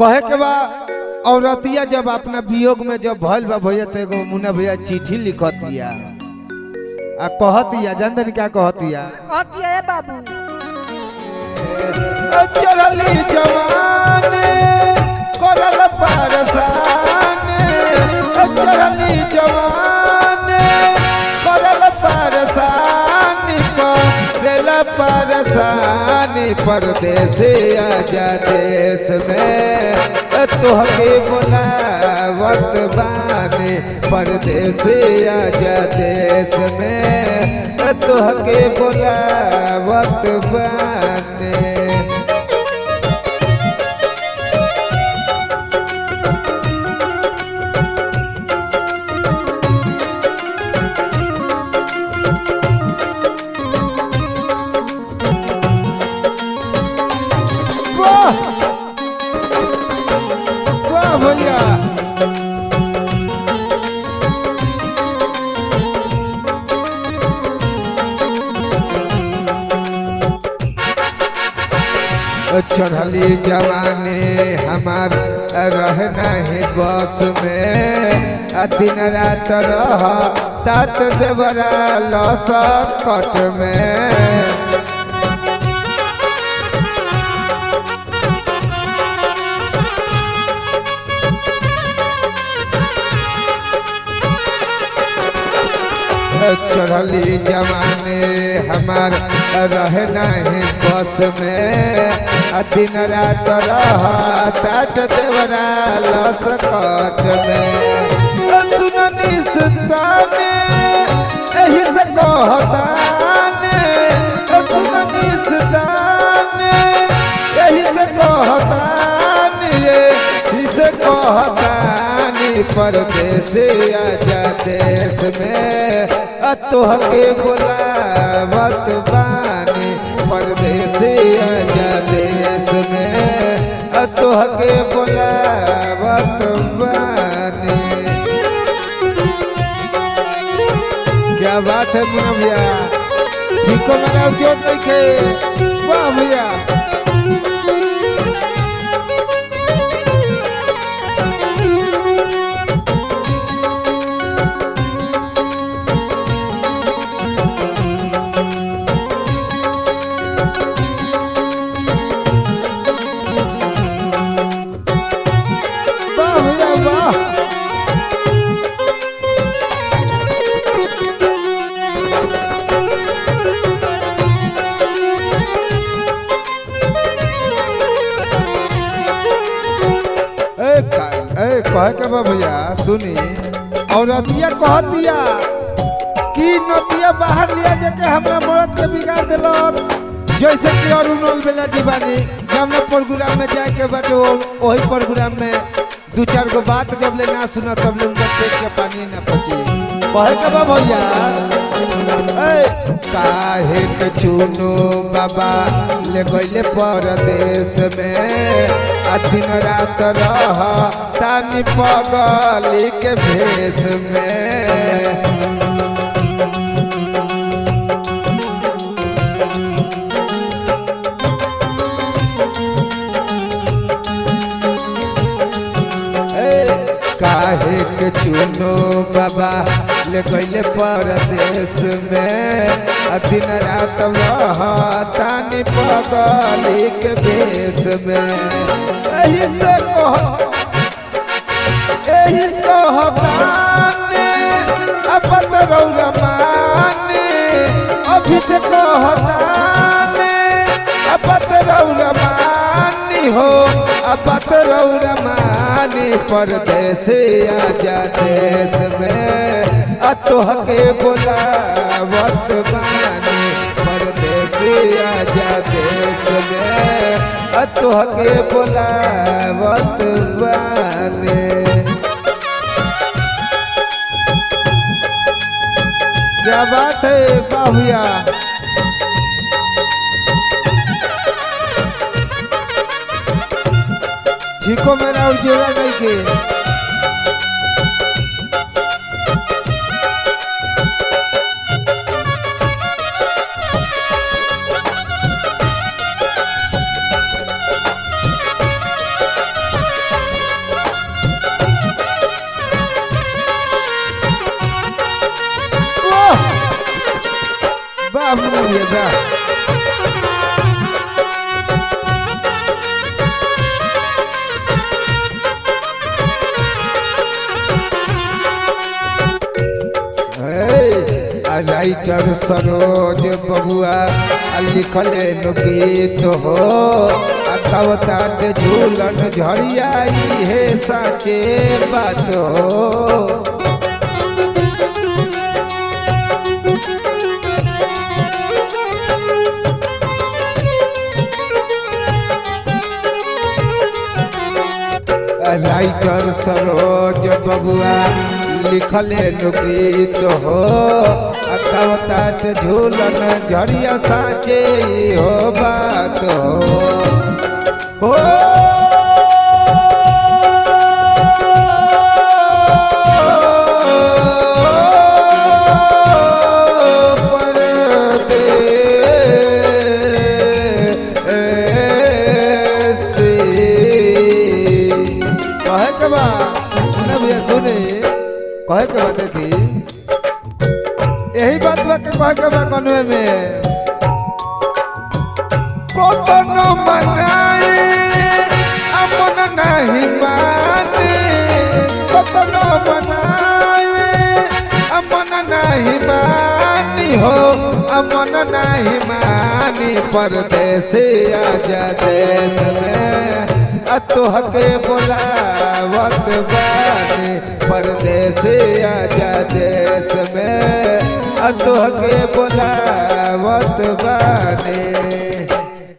कहे के बा औरतिया जब अपना वियोग में जब भइल बा भैया तो एगो मुन्ना भैया चिट्ठी लिखत दिया आ कहतिया जानते क्या कहतिया ए बाबू चढ़ली जवाने करल परसाने चढ़ली जवाने करल परसानी करल परसानी परदेसी आजा देश में तोहके बुलावत बानी परदेसी आजा देश में तोहके बुलावत बानी। वाह भैया चढ़ली जवानी हमार रहना है बस में दिन रात रह तात देवरा लस कट में चढ़ली जवानी हमार रहना है बस में दिन रात रह तात देवरा लस कट में सुननी सुताने यही से कहताने सुननी सुताने यही से कहताने यही से कहतानी परदेसी आजा देश में तोहके बुलावत बानी परदेसी आजा देश में तोहके बुलावत बानी। क्या बात है मुन्ना भैया ठीक को मेरा क्यों देखे वाह भैया कहे के बा भैया सुनी औरतिया कह दिया कि नतिया बाहर लिया जाके हमरा मरद के बिगाड़ दिलन जैसे कि अरुणल बेला दीवानी जब प्रोग्राम में जाए के बाटे वही प्रोग्राम में दो चार गो बात जब ले ना सुना तब ले उनका पेट के पानी ना पची कहे के बा भैया काहे के चुनो बाबा ले गइले परदेश में दिन रात रह तानी पगली के भेष में काहे के चुनो बाबा ले गइले परदेश में दिन रात रह तानी पगली के भेष में यही से कहताने अपत रौरा माने अभी से कहताने अपत रौरा मानी हो अपत रौरा मानी परदेसी आजा देश में तोहके बुलावत बानी परदेसी आजा देश में तोहके बुलावत बानी। क्या बात है बाहुया ठीको मेरा और जोड़ा नहीं के जा राइटर सरोज बबुआ लिखले गीत हो अवतार झूलन झड़ियाई है साचे बात हो राइटर सरोज बबुआ लिखले गीत हो अवतार झूलन झड़िया साचे हो बात हो कहे के बात देखी यही बात बा के कहे के बा कन्वे में कोतनो मनाए अमन नहीं माने कोतनो मनाए अमन नहीं मानी हो अमन नहीं मानी परदेसी आजा देश में अतोह के बोलावत बानी परदेसी आजा देश में अतोह के बोलावत बानी।